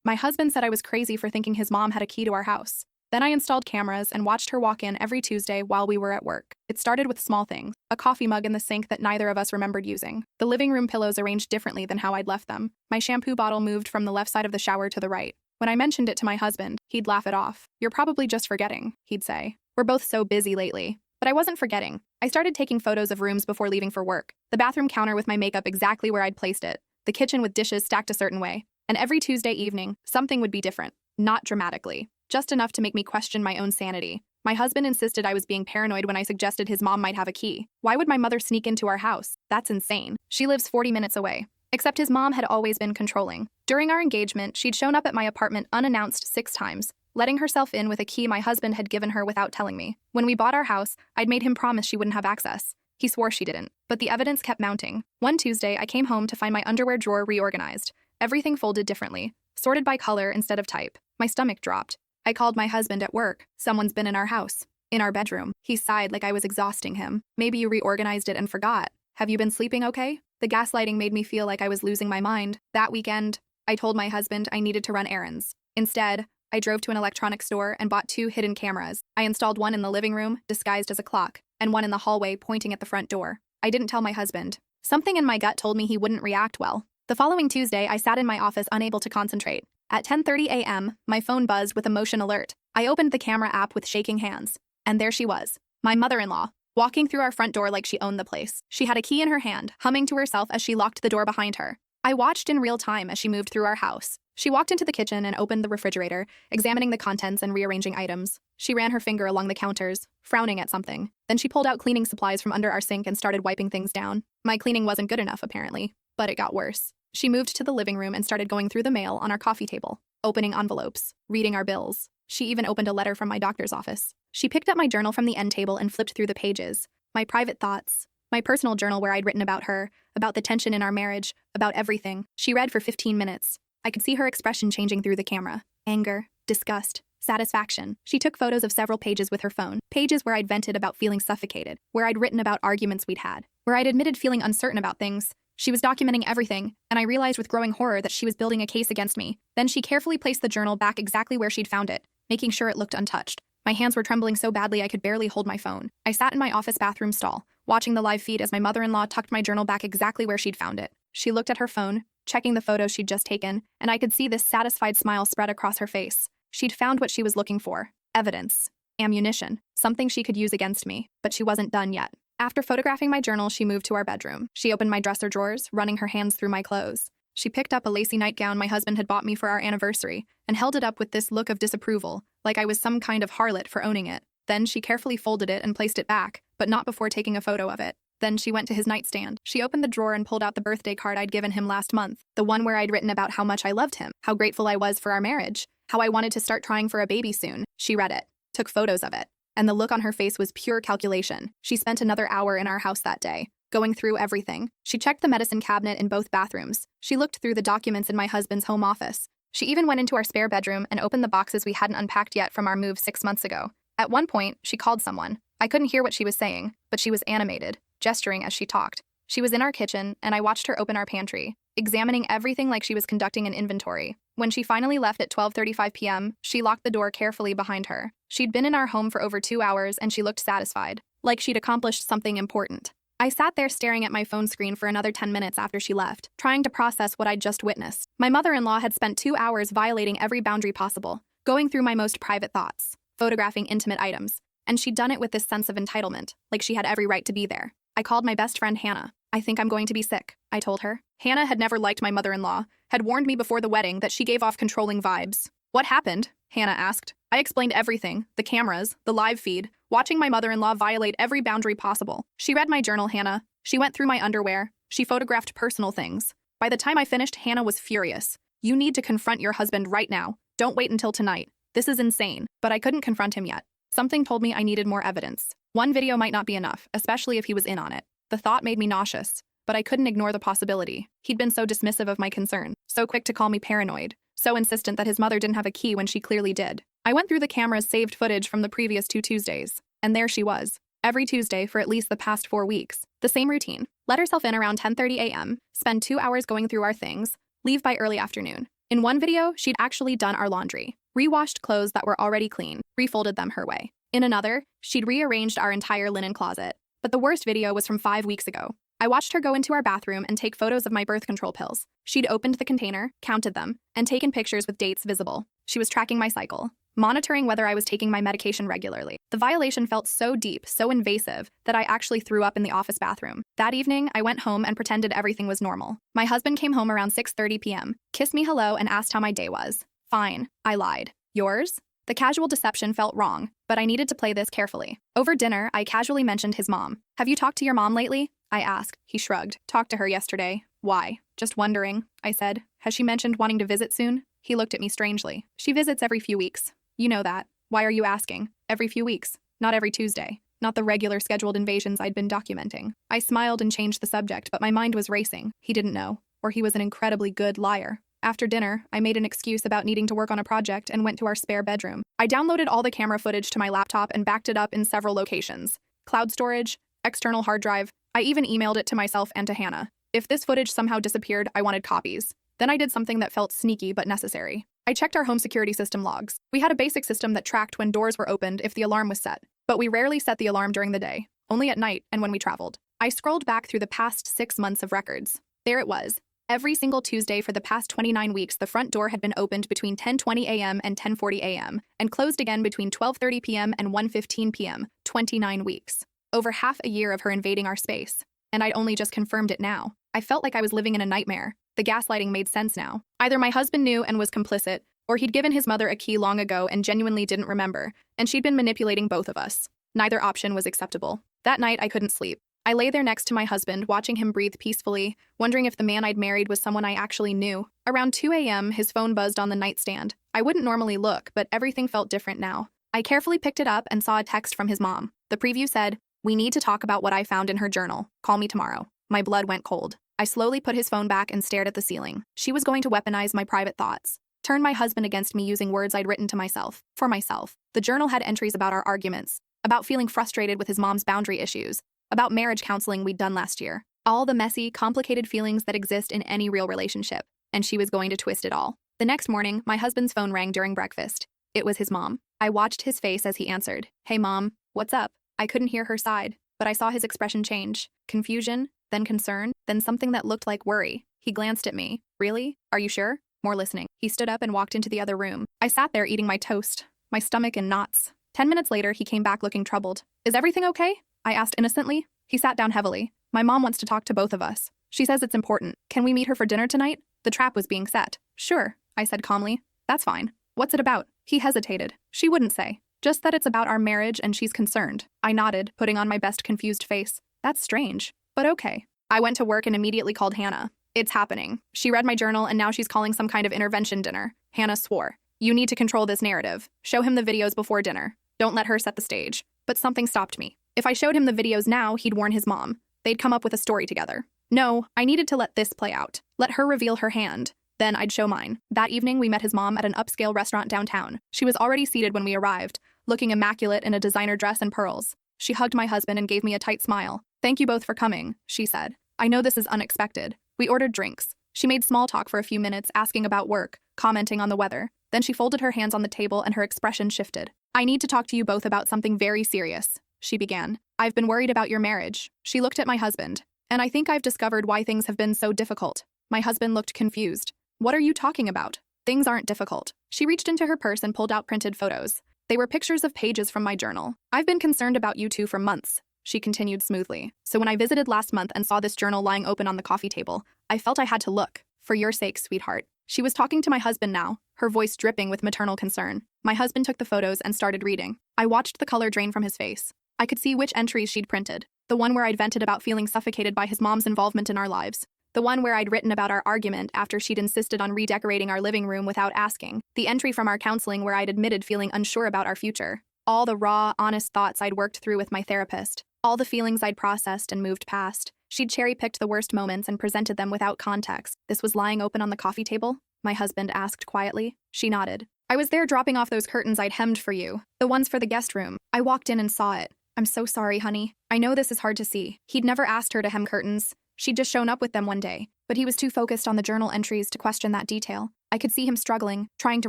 My husband said I was crazy for thinking his mom had a key to our house. Then I installed cameras and watched her walk in every Tuesday while we were at work. It started with small things, a coffee mug in the sink that neither of us remembered using, the living room pillows arranged differently than how I'd left them, my shampoo bottle moved from the left side of the shower to the right. When I mentioned it to my husband, he'd laugh it off. "You're probably just forgetting," he'd say. "We're both so busy lately." But I wasn't forgetting. I started taking photos of rooms before leaving for work, the bathroom counter with my makeup exactly where I'd placed it, the kitchen with dishes stacked a certain way, and every Tuesday evening, something would be different, not dramatically. Just enough to make me question my own sanity. My husband insisted I was being paranoid when I suggested his mom might have a key. Why would my mother sneak into our house? That's insane. She lives 40 minutes away. Except his mom had always been controlling. During our engagement, she'd shown up at my apartment unannounced 6 times, letting herself in with a key my husband had given her without telling me. When we bought our house, I'd made him promise she wouldn't have access. He swore she didn't, but the evidence kept mounting. One Tuesday, I came home to find my underwear drawer reorganized, everything folded differently, sorted by color instead of type. My stomach dropped. I called my husband at work. "Someone's been in our house." "In our bedroom." He sighed like I was exhausting him. "Maybe you reorganized it and forgot. Have you been sleeping okay?" The gaslighting made me feel like I was losing my mind. That weekend, I told my husband I needed to run errands. Instead, I drove to an electronics store and bought 2 hidden cameras. I installed one in the living room, disguised as a clock, and one in the hallway pointing at the front door. I didn't tell my husband. Something in my gut told me he wouldn't react well. The following Tuesday, I sat in my office unable to concentrate. At 10:30 a.m., my phone buzzed with a motion alert. I opened the camera app with shaking hands. And there she was, my mother-in-law, walking through our front door like she owned the place. She had a key in her hand, humming to herself as she locked the door behind her. I watched in real time as she moved through our house. She walked into the kitchen and opened the refrigerator, examining the contents and rearranging items. She ran her finger along the counters, frowning at something. Then she pulled out cleaning supplies from under our sink and started wiping things down. My cleaning wasn't good enough, apparently, but it got worse. She moved to the living room and started going through the mail on our coffee table, opening envelopes, reading our bills. She even opened a letter from my doctor's office. She picked up my journal from the end table and flipped through the pages. My private thoughts. My personal journal where I'd written about her, about the tension in our marriage, about everything. She read for 15 minutes. I could see her expression changing through the camera. Anger, disgust, satisfaction. She took photos of several pages with her phone. Pages where I'd vented about feeling suffocated, where I'd written about arguments we'd had, where I'd admitted feeling uncertain about things. She was documenting everything, and I realized with growing horror that she was building a case against me. Then she carefully placed the journal back exactly where she'd found it, making sure it looked untouched. My hands were trembling so badly I could barely hold my phone. I sat in my office bathroom stall, watching the live feed as my mother-in-law tucked my journal back exactly where she'd found it. She looked at her phone, checking the photos she'd just taken, and I could see this satisfied smile spread across her face. She'd found what she was looking for. Evidence. Ammunition. Something she could use against me. But she wasn't done yet. After photographing my journal, she moved to our bedroom. She opened my dresser drawers, running her hands through my clothes. She picked up a lacy nightgown my husband had bought me for our anniversary and held it up with this look of disapproval, like I was some kind of harlot for owning it. Then she carefully folded it and placed it back, but not before taking a photo of it. Then she went to his nightstand. She opened the drawer and pulled out the birthday card I'd given him last month, the one where I'd written about how much I loved him, how grateful I was for our marriage, how I wanted to start trying for a baby soon. She read it, took photos of it, and the look on her face was pure calculation. She spent another hour in our house that day, going through everything. She checked the medicine cabinet in both bathrooms. She looked through the documents in my husband's home office. She even went into our spare bedroom and opened the boxes we hadn't unpacked yet from our move 6 months ago. At one point, she called someone. I couldn't hear what she was saying, but she was animated, gesturing as she talked. She was in our kitchen, and I watched her open our pantry, examining everything like she was conducting an inventory. When she finally left at 12:35 p.m., she locked the door carefully behind her. She'd been in our home for over 2 hours, and she looked satisfied, like she'd accomplished something important. I sat there staring at my phone screen for another 10 minutes after she left, trying to process what I'd just witnessed. My mother-in-law had spent 2 hours violating every boundary possible, going through my most private thoughts, photographing intimate items, and she'd done it with this sense of entitlement, like she had every right to be there. I called my best friend Hannah. "I think I'm going to be sick," I told her. Hannah had never liked my mother-in-law, had warned me before the wedding that she gave off controlling vibes. "What happened?" Hannah asked. I explained everything, the cameras, the live feed, watching my mother-in-law violate every boundary possible. She read my journal, Hannah. She went through my underwear. She photographed personal things. By the time I finished, Hannah was furious. "You need to confront your husband right now. Don't wait until tonight. This is insane." But I couldn't confront him yet. Something told me I needed more evidence. One video might not be enough, especially if he was in on it. The thought made me nauseous, but I couldn't ignore the possibility. He'd been so dismissive of my concern, so quick to call me paranoid, so insistent that his mother didn't have a key when she clearly did. I went through the camera's saved footage from the previous 2 Tuesdays, and there she was. Every Tuesday for at least the past 4 weeks. The same routine. Let herself in around 10:30 a.m., spend 2 hours going through our things, leave by early afternoon. In one video, she'd actually done our laundry, re-washed clothes that were already clean, refolded them her way. In another, she'd rearranged our entire linen closet. But the worst video was from 5 weeks ago. I watched her go into our bathroom and take photos of my birth control pills. She'd opened the container, counted them, and taken pictures with dates visible. She was tracking my cycle, monitoring whether I was taking my medication regularly. The violation felt so deep, so invasive, that I actually threw up in the office bathroom. That evening, I went home and pretended everything was normal. My husband came home around 6:30 p.m., kissed me hello, and asked how my day was. Fine, I lied. Yours? The casual deception felt wrong, but I needed to play this carefully. Over dinner, I casually mentioned his mom. Have you talked to your mom lately? I asked. He shrugged. Talked to her yesterday. Why? Just wondering, I said. Has she mentioned wanting to visit soon? He looked at me strangely. She visits every few weeks. You know that. Why are you asking? Every few weeks. Not every Tuesday. Not the regular scheduled invasions I'd been documenting. I smiled and changed the subject, but my mind was racing. He didn't know. Or he was an incredibly good liar. After dinner, I made an excuse about needing to work on a project and went to our spare bedroom. I downloaded all the camera footage to my laptop and backed it up in several locations. Cloud storage, external hard drive. I even emailed it to myself and to Hannah. If this footage somehow disappeared, I wanted copies. Then I did something that felt sneaky but necessary. I checked our home security system logs. We had a basic system that tracked when doors were opened if the alarm was set. But we rarely set the alarm during the day, only at night and when we traveled. I scrolled back through the past 6 months of records. There it was. Every single Tuesday for the past 29 weeks, the front door had been opened between 10:20 a.m. and 10:40 a.m., and closed again between 12:30 p.m. and 1:15 p.m., 29 weeks. Over half a year of her invading our space. And I'd only just confirmed it now. I felt like I was living in a nightmare. The gaslighting made sense now. Either my husband knew and was complicit, or he'd given his mother a key long ago and genuinely didn't remember, and she'd been manipulating both of us. Neither option was acceptable. That night, I couldn't sleep. I lay there next to my husband, watching him breathe peacefully, wondering if the man I'd married was someone I actually knew. Around 2 a.m., his phone buzzed on the nightstand. I wouldn't normally look, but everything felt different now. I carefully picked it up and saw a text from his mom. The preview said, "We need to talk about what I found in her journal. Call me tomorrow." My blood went cold. I slowly put his phone back and stared at the ceiling. She was going to weaponize my private thoughts. Turn my husband against me using words I'd written to myself. For myself. The journal had entries about our arguments, about feeling frustrated with his mom's boundary issues, about marriage counseling we'd done last year. All the messy, complicated feelings that exist in any real relationship. And she was going to twist it all. The next morning, my husband's phone rang during breakfast. It was his mom. I watched his face as he answered. "Hey, Mom, what's up?" I couldn't hear her side, but I saw his expression change. Confusion, then concern, then something that looked like worry. He glanced at me. "Really? Are you sure?" More listening. He stood up and walked into the other room. I sat there eating my toast, my stomach in knots. 10 minutes later, he came back looking troubled. "Is everything okay?" I asked innocently. He sat down heavily. "My mom wants to talk to both of us. She says it's important. Can we meet her for dinner tonight?" The trap was being set. "Sure," I said calmly. "That's fine. What's it about?" He hesitated. She wouldn't say. Just that it's about our marriage and she's concerned. I nodded, putting on my best confused face. That's strange, but okay. I went to work and immediately called Hannah. "It's happening." She read my journal and now she's calling some kind of intervention dinner. Hannah swore. "You need to control this narrative. Show him the videos before dinner. Don't let her set the stage." But something stopped me. If I showed him the videos now, he'd warn his mom. They'd come up with a story together. No, I needed to let this play out. Let her reveal her hand. Then I'd show mine. That evening, we met his mom at an upscale restaurant downtown. She was already seated when we arrived, looking immaculate in a designer dress and pearls. She hugged my husband and gave me a tight smile. "Thank you both for coming," she said. "I know this is unexpected." We ordered drinks. She made small talk for a few minutes, asking about work, commenting on the weather. Then she folded her hands on the table and her expression shifted. "I need to talk to you both about something very serious," she began. "I've been worried about your marriage." She looked at my husband. "And I think I've discovered why things have been so difficult." My husband looked confused. "What are you talking about? Things aren't difficult." She reached into her purse and pulled out printed photos. They were pictures of pages from my journal. "I've been concerned about you two for months," she continued smoothly. "So when I visited last month and saw this journal lying open on the coffee table, I felt I had to look. For your sake, sweetheart." She was talking to my husband now, her voice dripping with maternal concern. My husband took the photos and started reading. I watched the color drain from his face. I could see which entries she'd printed. The one where I'd vented about feeling suffocated by his mom's involvement in our lives. The one where I'd written about our argument after she'd insisted on redecorating our living room without asking. The entry from our counseling where I'd admitted feeling unsure about our future. All the raw, honest thoughts I'd worked through with my therapist. All the feelings I'd processed and moved past. She'd cherry-picked the worst moments and presented them without context. "This was lying open on the coffee table?" my husband asked quietly. She nodded. "I was there dropping off those curtains I'd hemmed for you. The ones for the guest room. I walked in and saw it. I'm so sorry, honey. I know this is hard to see." He'd never asked her to hem curtains. She'd just shown up with them one day, but he was too focused on the journal entries to question that detail. I could see him struggling, trying to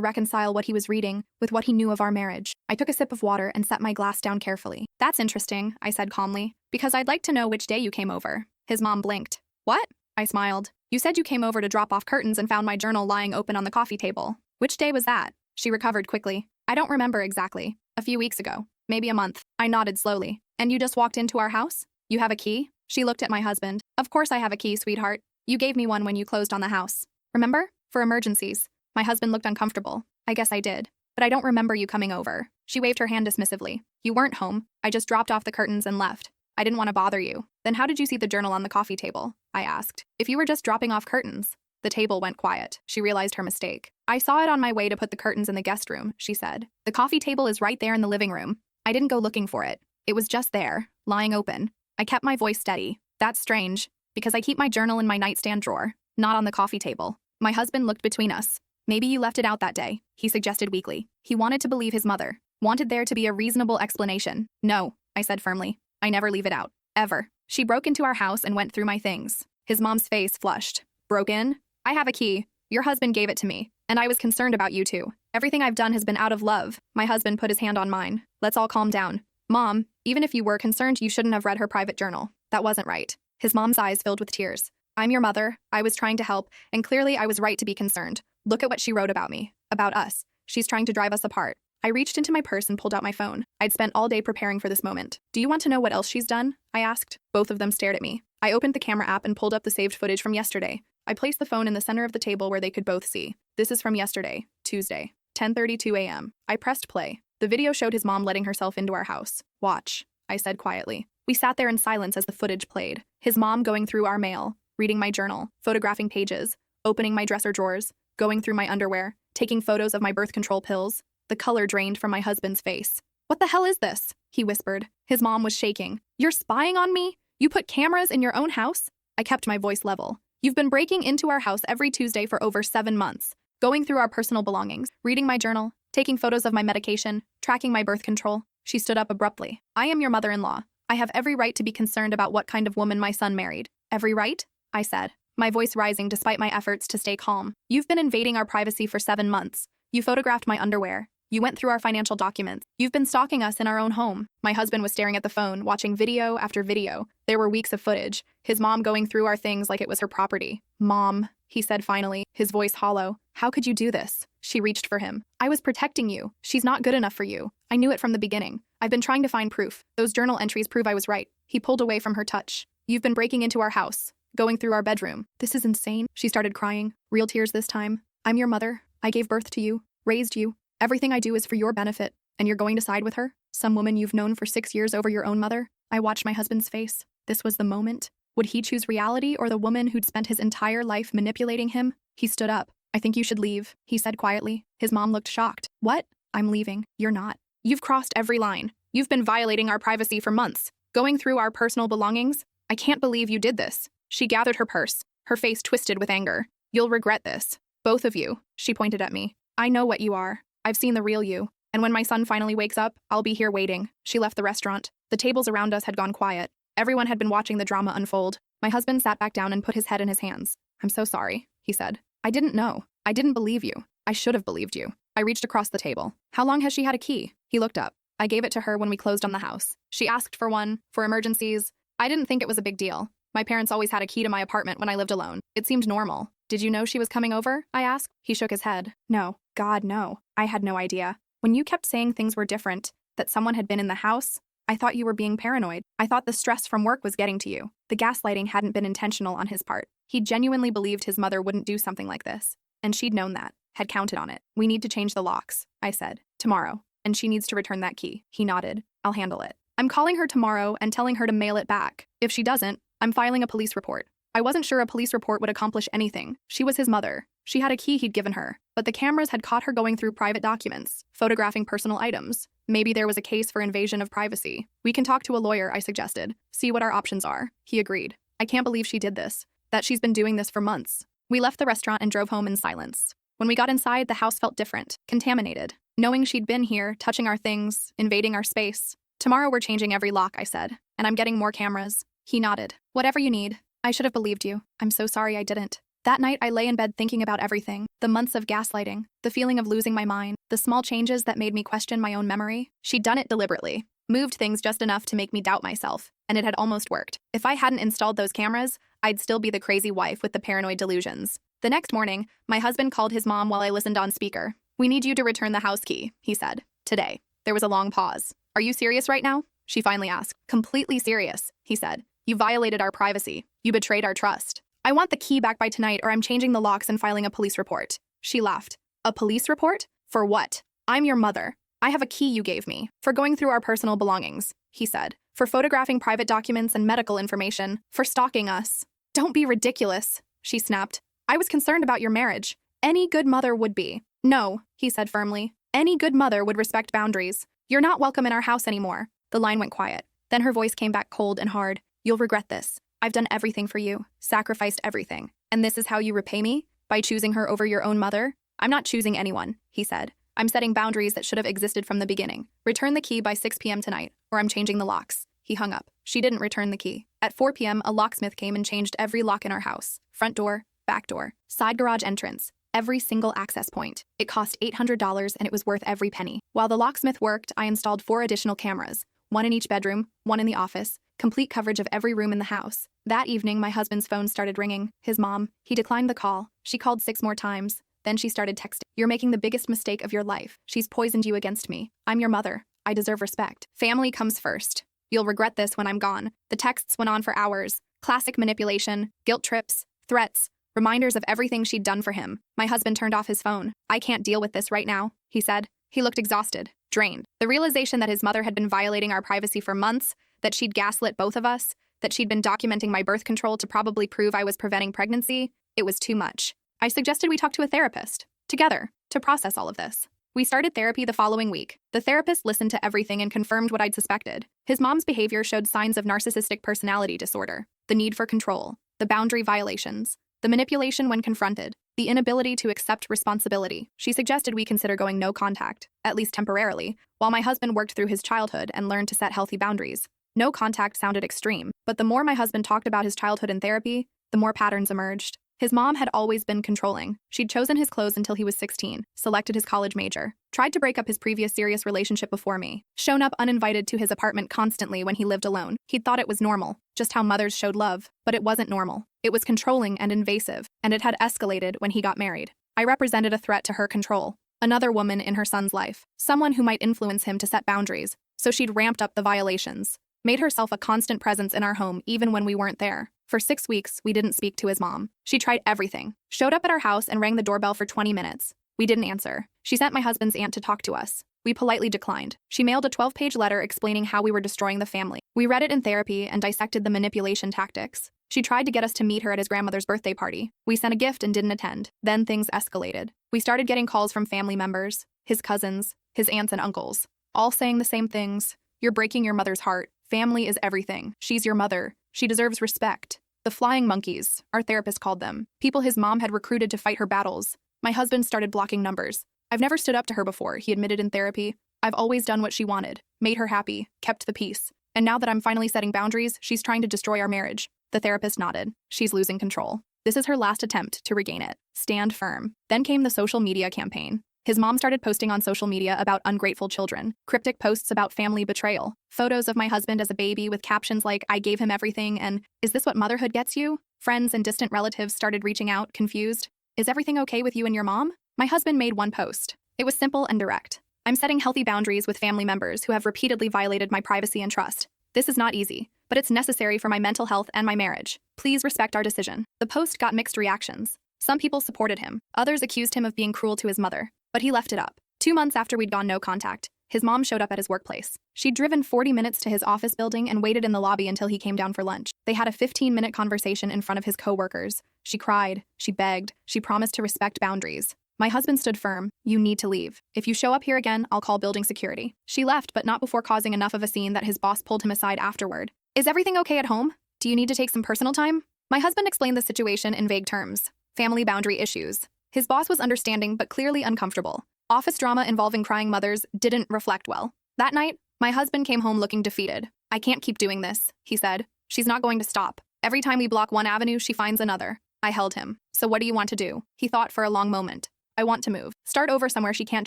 reconcile what he was reading with what he knew of our marriage. I took a sip of water and set my glass down carefully. "That's interesting," I said calmly, "because I'd like to know which day you came over." His mom blinked. "What?" I smiled. "You said you came over to drop off curtains and found my journal lying open on the coffee table. Which day was that?" She recovered quickly. "I don't remember exactly. A few weeks ago. Maybe a month." I nodded slowly. "And you just walked into our house? You have a key?" She looked at my husband. "Of course I have a key, sweetheart. You gave me one when you closed on the house. Remember? For emergencies." My husband looked uncomfortable. "I guess I did. But I don't remember you coming over." She waved her hand dismissively. "You weren't home. I just dropped off the curtains and left. I didn't want to bother you." "Then how did you see the journal on the coffee table?" I asked. "If you were just dropping off curtains." The table went quiet. She realized her mistake. "I saw it on my way to put the curtains in the guest room," she said. "The coffee table is right there in the living room. I didn't go looking for it. It was just there, lying open." I kept my voice steady. "That's strange, because I keep my journal in my nightstand drawer, not on the coffee table." My husband looked between us. "Maybe you left it out that day," he suggested weakly. He wanted to believe his mother, wanted there to be a reasonable explanation. "No," I said firmly. "I never leave it out. Ever." She broke into our house and went through my things. His mom's face flushed. "Broke in? I have a key. Your husband gave it to me, and I was concerned about you two. Everything I've done has been out of love." My husband put his hand on mine. "Let's all calm down. Mom, even if you were concerned, you shouldn't have read her private journal. That wasn't right." His mom's eyes filled with tears. "I'm your mother. I was trying to help, and clearly I was right to be concerned. Look at what she wrote about me. About us. She's trying to drive us apart." I reached into my purse and pulled out my phone. I'd spent all day preparing for this moment. "Do you want to know what else she's done?" I asked. Both of them stared at me. I opened the camera app and pulled up the saved footage from yesterday. I placed the phone in the center of the table where they could both see. "This is from yesterday, Tuesday, 10:32 a.m. I pressed play. The video showed his mom letting herself into our house. "Watch," I said quietly. We sat there in silence as the footage played. His mom going through our mail, reading my journal, photographing pages, opening my dresser drawers, going through my underwear, taking photos of my birth control pills. The color drained from my husband's face. "What the hell is this?" he whispered. His mom was shaking. "You're spying on me? You put cameras in your own house?" I kept my voice level. "You've been breaking into our house every Tuesday for over 7 months, going through our personal belongings, reading my journal, taking photos of my medication, tracking my birth control." She stood up abruptly. "I am your mother-in-law. I have every right to be concerned about what kind of woman my son married." "Every right?" I said, my voice rising despite my efforts to stay calm. "You've been invading our privacy for 7 months. You photographed my underwear. You went through our financial documents. You've been stalking us in our own home." My husband was staring at the phone, watching video after video. There were weeks of footage. His mom going through our things like it was her property. "Mom," he said finally, his voice hollow. "How could you do this?" She reached for him. "I was protecting you. She's not good enough for you. I knew it from the beginning. I've been trying to find proof. Those journal entries prove I was right." He pulled away from her touch. "You've been breaking into our house, going through our bedroom." "This is insane." She started crying, real tears this time. "I'm your mother. I gave birth to you, raised you. Everything I do is for your benefit, and you're going to side with her? Some woman you've known for 6 years over your own mother?" I watched my husband's face. This was the moment. Would he choose reality or the woman who'd spent his entire life manipulating him? He stood up. "I think you should leave," he said quietly. His mom looked shocked. "What?" "I'm leaving." "You're not. You've crossed every line. You've been violating our privacy for months, going through our personal belongings. I can't believe you did this." She gathered her purse, her face twisted with anger. "You'll regret this. Both of you." She pointed at me. "I know what you are. I've seen the real you. And when my son finally wakes up, I'll be here waiting." She left the restaurant. The tables around us had gone quiet. Everyone had been watching the drama unfold. My husband sat back down and put his head in his hands. "I'm so sorry," he said. "I didn't know. I didn't believe you. I should have believed you." I reached across the table. "How long has she had a key?" He looked up. "I gave it to her when we closed on the house. She asked for one, for emergencies. I didn't think it was a big deal. My parents always had a key to my apartment when I lived alone. It seemed normal." "Did you know she was coming over?" I asked. He shook his head. "No. God, no. I had no idea. When you kept saying things were different, that someone had been in the house, I thought you were being paranoid. I thought the stress from work was getting to you." The gaslighting hadn't been intentional on his part. He genuinely believed his mother wouldn't do something like this. And she'd known that, had counted on it. "We need to change the locks," I said. "Tomorrow. And she needs to return that key." He nodded. "I'll handle it. I'm calling her tomorrow and telling her to mail it back. If she doesn't, I'm filing a police report." I wasn't sure a police report would accomplish anything. She was his mother. She had a key he'd given her, but the cameras had caught her going through private documents, photographing personal items. Maybe there was a case for invasion of privacy. "We can talk to a lawyer," I suggested. "See what our options are." He agreed. "I can't believe she did this, that she's been doing this for months." We left the restaurant and drove home in silence. When we got inside, the house felt different, contaminated. Knowing she'd been here, touching our things, invading our space. "Tomorrow we're changing every lock," I said, "and I'm getting more cameras." He nodded. "Whatever you need." I should have believed you. I'm so sorry I didn't. That night, I lay in bed thinking about everything, the months of gaslighting, the feeling of losing my mind, the small changes that made me question my own memory. She'd done it deliberately, moved things just enough to make me doubt myself, and it had almost worked. If I hadn't installed those cameras, I'd still be the crazy wife with the paranoid delusions. The next morning, my husband called his mom while I listened on speaker. "We need you to return the house key," he said. "Today." There was a long pause. "Are you serious right now?" she finally asked. "Completely serious," he said. "You violated our privacy. You betrayed our trust. I want the key back by tonight or I'm changing the locks and filing a police report." She laughed. "A police report? For what? I'm your mother. I have a key you gave me. For going through our personal belongings," he said. "For photographing private documents and medical information. For stalking us." "Don't be ridiculous," she snapped. "I was concerned about your marriage. Any good mother would be." "No," he said firmly. "Any good mother would respect boundaries. You're not welcome in our house anymore." The line went quiet. Then her voice came back cold and hard. "You'll regret this. I've done everything for you, sacrificed everything. And this is how you repay me? By choosing her over your own mother?" "I'm not choosing anyone," he said. "I'm setting boundaries that should have existed from the beginning. Return the key by 6 p.m. tonight, or I'm changing the locks." He hung up. She didn't return the key. At 4 p.m., a locksmith came and changed every lock in our house. Front door, back door, side garage entrance, every single access point. It cost $800 and it was worth every penny. While the locksmith worked, I installed 4 additional cameras, 1 in each bedroom, 1 in the office, complete coverage of every room in the house. That evening, my husband's phone started ringing. His mom. He declined the call. She called 6 more times. Then she started texting. "You're making the biggest mistake of your life. She's poisoned you against me. I'm your mother. I deserve respect. Family comes first. You'll regret this when I'm gone." The texts went on for hours. Classic manipulation, guilt trips, threats, reminders of everything she'd done for him. My husband turned off his phone. "I can't deal with this right now," he said. He looked exhausted, drained. The realization that his mother had been violating our privacy for months, that she'd gaslit both of us, that she'd been documenting my birth control to probably prove I was preventing pregnancy, it was too much. I suggested we talk to a therapist, together, to process all of this. We started therapy the following week. The therapist listened to everything and confirmed what I'd suspected. His mom's behavior showed signs of narcissistic personality disorder, the need for control, the boundary violations, the manipulation when confronted, the inability to accept responsibility. She suggested we consider going no contact, at least temporarily, while my husband worked through his childhood and learned to set healthy boundaries. No contact sounded extreme, but the more my husband talked about his childhood in therapy, the more patterns emerged. His mom had always been controlling. She'd chosen his clothes until he was 16, selected his college major, tried to break up his previous serious relationship before me, shown up uninvited to his apartment constantly when he lived alone. He'd thought it was normal, just how mothers showed love, but it wasn't normal. It was controlling and invasive, and it had escalated when he got married. I represented a threat to her control, another woman in her son's life, someone who might influence him to set boundaries, so she'd ramped up the violations, made herself a constant presence in our home even when we weren't there. For 6 weeks, we didn't speak to his mom. She tried everything, showed up at our house and rang the doorbell for 20 minutes. We didn't answer. She sent my husband's aunt to talk to us. We politely declined. She mailed a 12-page letter explaining how we were destroying the family. We read it in therapy and dissected the manipulation tactics. She tried to get us to meet her at his grandmother's birthday party. We sent a gift and didn't attend. Then things escalated. We started getting calls from family members, his cousins, his aunts and uncles, all saying the same things. "You're breaking your mother's heart. Family is everything. She's your mother. She deserves respect." The flying monkeys, our therapist called them, people his mom had recruited to fight her battles. My husband started blocking numbers. "I've never stood up to her before," he admitted in therapy. "I've always done what she wanted, made her happy, kept the peace. And now that I'm finally setting boundaries, she's trying to destroy our marriage." The therapist nodded. "She's losing control. This is her last attempt to regain it. Stand firm." Then came the social media campaign. His mom started posting on social media about ungrateful children, cryptic posts about family betrayal, photos of my husband as a baby with captions like, "I gave him everything," and "Is this what motherhood gets you?" Friends and distant relatives started reaching out, confused. "Is everything okay with you and your mom?" My husband made one post. It was simple and direct. "I'm setting healthy boundaries with family members who have repeatedly violated my privacy and trust. This is not easy, but it's necessary for my mental health and my marriage. Please respect our decision." The post got mixed reactions. Some people supported him. Others accused him of being cruel to his mother. But he left it up. 2 months after we'd gone no contact, his mom showed up at his workplace. She'd driven 40 minutes to his office building and waited in the lobby until he came down for lunch. They had a 15-minute conversation in front of his coworkers. She cried, she begged, she promised to respect boundaries. My husband stood firm. "You need to leave. If you show up here again, I'll call building security." She left, but not before causing enough of a scene that his boss pulled him aside afterward. "Is everything okay at home? Do you need to take some personal time?" My husband explained the situation in vague terms. Family boundary issues. His boss was understanding but clearly uncomfortable. Office drama involving crying mothers didn't reflect well. That night, my husband came home looking defeated. "I can't keep doing this," he said. "She's not going to stop. Every time we block one avenue, she finds another." I held him. So what do you want to do? He thought for a long moment. I want to move. Start over somewhere she can't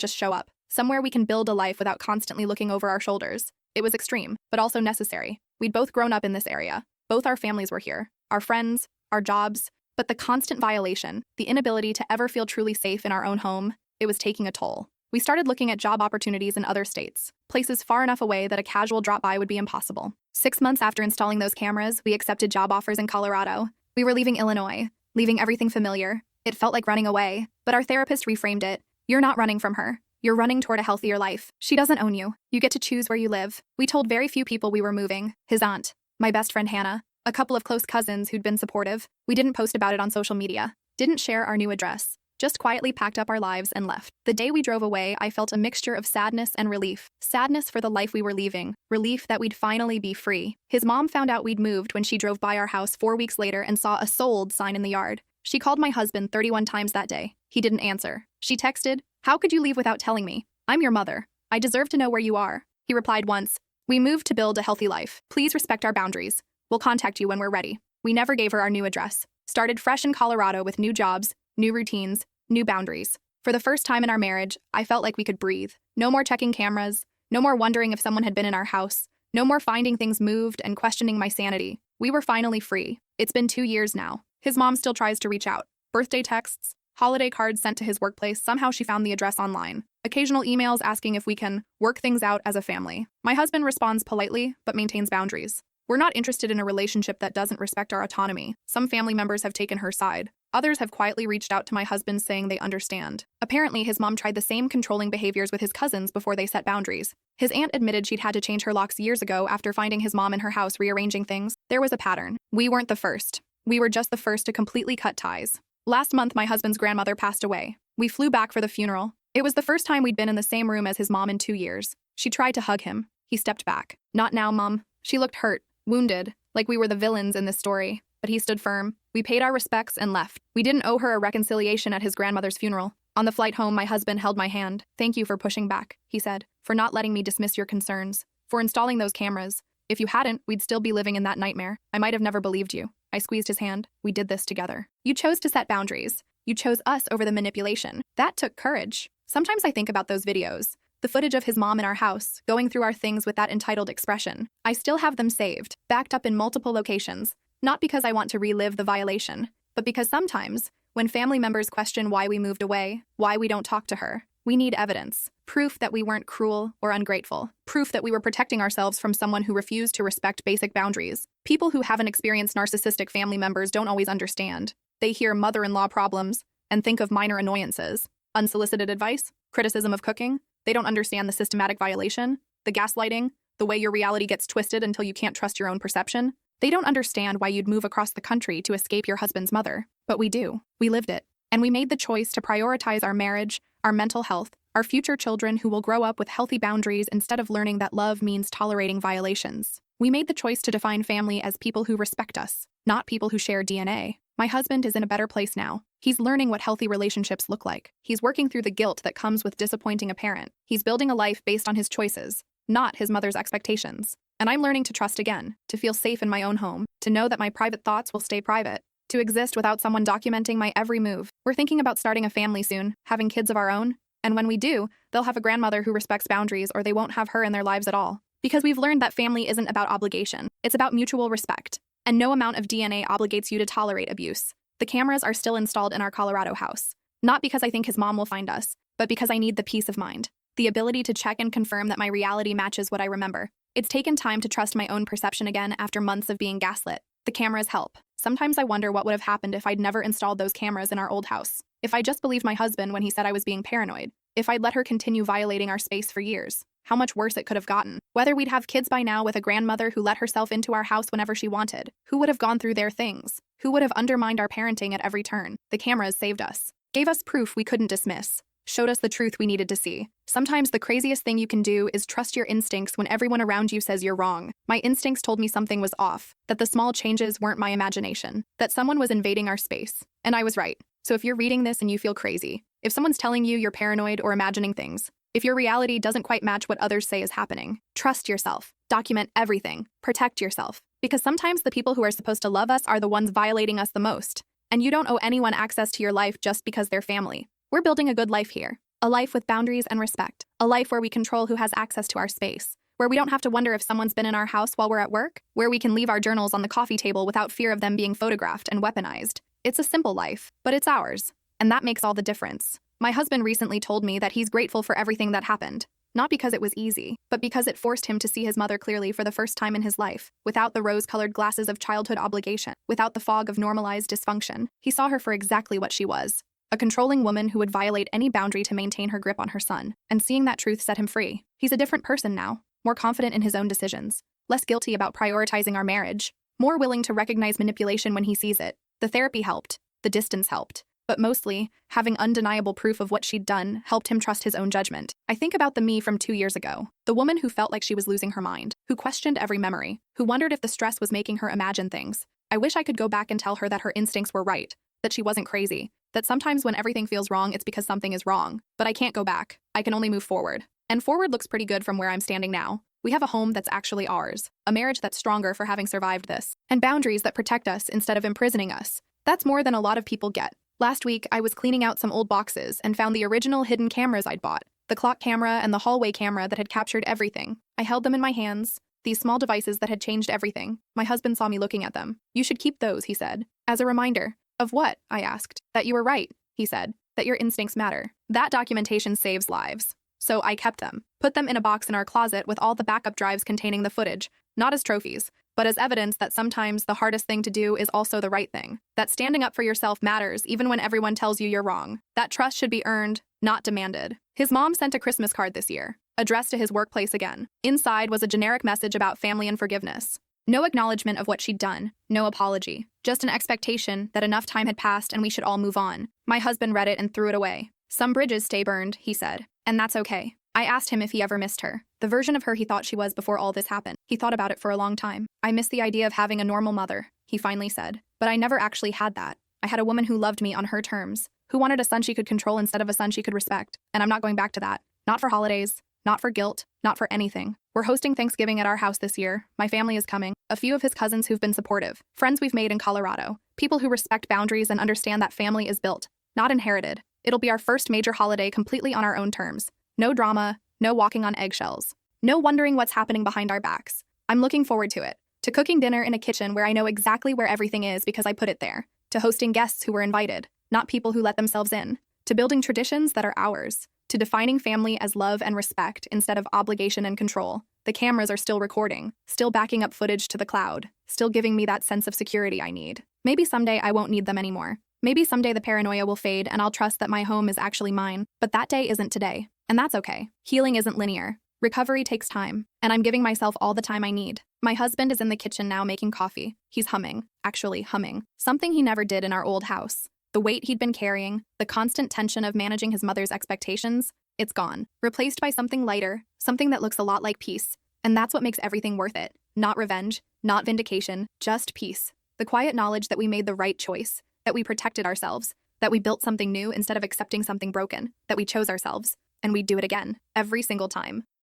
just show up. Somewhere we can build a life without constantly looking over our shoulders. It was extreme, but also necessary. We'd both grown up in this area. Both our families were here. Our friends, our jobs. But the constant violation, the inability to ever feel truly safe in our own home, it was taking a toll. We started looking at job opportunities in other states, places far enough away that a casual drop by would be impossible. 6 months after installing those cameras, we accepted job offers in Colorado. We were leaving Illinois, leaving everything familiar. It felt like running away, but our therapist reframed it. You're not running from her. You're running toward a healthier life. She doesn't own you. You get to choose where you live. We told very few people we were moving. His aunt, my best friend Hannah, a couple of close cousins who'd been supportive. We didn't post about it on social media. Didn't share our new address. Just quietly packed up our lives and left. The day we drove away, I felt a mixture of sadness and relief. Sadness for the life we were leaving. Relief that we'd finally be free. His mom found out we'd moved when she drove by our house 4 weeks later and saw a "sold" sign in the yard. She called my husband 31 times that day. He didn't answer. She texted, "How could you leave without telling me? I'm your mother. I deserve to know where you are." He replied once, "We moved to build a healthy life. Please respect our boundaries. We'll contact you when we're ready." We never gave her our new address. Started fresh in Colorado with new jobs, new routines, new boundaries. For the first time in our marriage, I felt like we could breathe. No more checking cameras. No more wondering if someone had been in our house. No more finding things moved and questioning my sanity. We were finally free. It's been 2 years now. His mom still tries to reach out. Birthday texts, holiday cards sent to his workplace. Somehow she found the address online. Occasional emails asking if we can work things out as a family. My husband responds politely, but maintains boundaries. We're not interested in a relationship that doesn't respect our autonomy. Some family members have taken her side. Others have quietly reached out to my husband saying they understand. Apparently, his mom tried the same controlling behaviors with his cousins before they set boundaries. His aunt admitted she'd had to change her locks years ago after finding his mom in her house rearranging things. There was a pattern. We weren't the first. We were just the first to completely cut ties. Last month, my husband's grandmother passed away. We flew back for the funeral. It was the first time we'd been in the same room as his mom in 2 years. She tried to hug him. He stepped back. "Not now, Mom." She looked hurt, wounded, like we were the villains in this story. But he stood firm. We paid our respects and left. We didn't owe her a reconciliation at his grandmother's funeral. On the flight home, my husband held my hand. "Thank you for pushing back," he said, "for not letting me dismiss your concerns, for installing those cameras. If you hadn't, we'd still be living in that nightmare. I might have never believed you." I squeezed his hand. "We did this together. You chose to set boundaries. You chose us over the manipulation. That took courage." Sometimes I think about those videos. The footage of his mom in our house, going through our things with that entitled expression. I still have them saved, backed up in multiple locations. Not because I want to relive the violation, but because sometimes, when family members question why we moved away, why we don't talk to her, we need evidence. Proof that we weren't cruel or ungrateful. Proof that we were protecting ourselves from someone who refused to respect basic boundaries. People who haven't experienced narcissistic family members don't always understand. They hear mother-in-law problems and think of minor annoyances. Unsolicited advice, criticism of cooking. They don't understand the systematic violation, the gaslighting, the way your reality gets twisted until you can't trust your own perception. They don't understand why you'd move across the country to escape your husband's mother. But we do. We lived it. And we made the choice to prioritize our marriage, our mental health, our future children who will grow up with healthy boundaries instead of learning that love means tolerating violations. We made the choice to define family as people who respect us, not people who share DNA. My husband is in a better place now. He's learning what healthy relationships look like. He's working through the guilt that comes with disappointing a parent. He's building a life based on his choices, not his mother's expectations. And I'm learning to trust again, to feel safe in my own home, to know that my private thoughts will stay private, to exist without someone documenting my every move. We're thinking about starting a family soon, having kids of our own. And when we do, they'll have a grandmother who respects boundaries, or they won't have her in their lives at all. Because we've learned that family isn't about obligation. It's about mutual respect. And no amount of DNA obligates you to tolerate abuse. The cameras are still installed in our Colorado house. Not because I think his mom will find us, but because I need the peace of mind. The ability to check and confirm that my reality matches what I remember. It's taken time to trust my own perception again after months of being gaslit. The cameras help. Sometimes I wonder what would have happened if I'd never installed those cameras in our old house. If I just believed my husband when he said I was being paranoid. If I'd let her continue violating our space for years. How much worse it could have gotten. Whether we'd have kids by now with a grandmother who let herself into our house whenever she wanted. Who would have gone through their things? Who would have undermined our parenting at every turn? The cameras saved us. Gave us proof we couldn't dismiss. Showed us the truth we needed to see. Sometimes the craziest thing you can do is trust your instincts when everyone around you says you're wrong. My instincts told me something was off, that the small changes weren't my imagination, that someone was invading our space. And I was right. So if you're reading this and you feel crazy, if someone's telling you you're paranoid or imagining things, if your reality doesn't quite match what others say is happening, trust yourself. Document everything. Protect yourself. Because sometimes the people who are supposed to love us are the ones violating us the most. And you don't owe anyone access to your life just because they're family. We're building a good life here. A life with boundaries and respect. A life where we control who has access to our space. Where we don't have to wonder if someone's been in our house while we're at work. Where we can leave our journals on the coffee table without fear of them being photographed and weaponized. It's a simple life, but it's ours. And that makes all the difference. My husband recently told me that he's grateful for everything that happened. Not because it was easy, but because it forced him to see his mother clearly for the first time in his life, without the rose-colored glasses of childhood obligation, without the fog of normalized dysfunction. He saw her for exactly what she was. A controlling woman who would violate any boundary to maintain her grip on her son. And seeing that truth set him free. He's a different person now, more confident in his own decisions, less guilty about prioritizing our marriage, more willing to recognize manipulation when he sees it. The therapy helped, the distance helped. But mostly, having undeniable proof of what she'd done helped him trust his own judgment. I think about the me from 2 years ago, the woman who felt like she was losing her mind, who questioned every memory, who wondered if the stress was making her imagine things. I wish I could go back and tell her that her instincts were right, that she wasn't crazy, that sometimes when everything feels wrong, it's because something is wrong. But I can't go back. I can only move forward. And forward looks pretty good from where I'm standing now. We have a home that's actually ours, a marriage that's stronger for having survived this, and boundaries that protect us instead of imprisoning us. That's more than a lot of people get. Last week, I was cleaning out some old boxes and found the original hidden cameras I'd bought, the clock camera and the hallway camera that had captured everything. I held them in my hands, these small devices that had changed everything. My husband saw me looking at them. "You should keep those," he said. "As a reminder." "Of what?" I asked. "That you were right," he said. "That your instincts matter. That documentation saves lives." So I kept them, put them in a box in our closet with all the backup drives containing the footage, not as trophies, but as evidence that sometimes the hardest thing to do is also the right thing. That standing up for yourself matters even when everyone tells you you're wrong. That trust should be earned, not demanded. His mom sent a Christmas card this year, addressed to his workplace again. Inside was a generic message about family and forgiveness. No acknowledgement of what she'd done, no apology. Just an expectation that enough time had passed and we should all move on. My husband read it and threw it away. "Some bridges stay burned," he said. "And that's okay." I asked him if he ever missed her, the version of her he thought she was before all this happened. He thought about it for a long time. "I miss the idea of having a normal mother," he finally said. "But I never actually had that. I had a woman who loved me on her terms, who wanted a son she could control instead of a son she could respect. And I'm not going back to that. Not for holidays, not for guilt, not for anything. We're hosting Thanksgiving at our house this year. My family is coming. A few of his cousins who've been supportive. Friends we've made in Colorado. People who respect boundaries and understand that family is built, not inherited. It'll be our first major holiday completely on our own terms. No drama, no walking on eggshells. No wondering what's happening behind our backs. I'm looking forward to it. To cooking dinner in a kitchen where I know exactly where everything is because I put it there. To hosting guests who were invited, not people who let themselves in. To building traditions that are ours. To defining family as love and respect instead of obligation and control. The cameras are still recording, still backing up footage to the cloud, still giving me that sense of security I need. Maybe someday I won't need them anymore. Maybe someday the paranoia will fade and I'll trust that my home is actually mine. But that day isn't today. And that's okay. Healing isn't linear. Recovery takes time, and I'm giving myself all the time I need. My husband is in the kitchen now making coffee. He's humming, actually humming, something he never did in our old house. The weight he'd been carrying, the constant tension of managing his mother's expectations, it's gone. Replaced by something lighter, something that looks a lot like peace. And that's what makes everything worth it. Not revenge, not vindication, just peace. The quiet knowledge that we made the right choice, that we protected ourselves, that we built something new instead of accepting something broken, that we chose ourselves. And we'd do it again, every single time.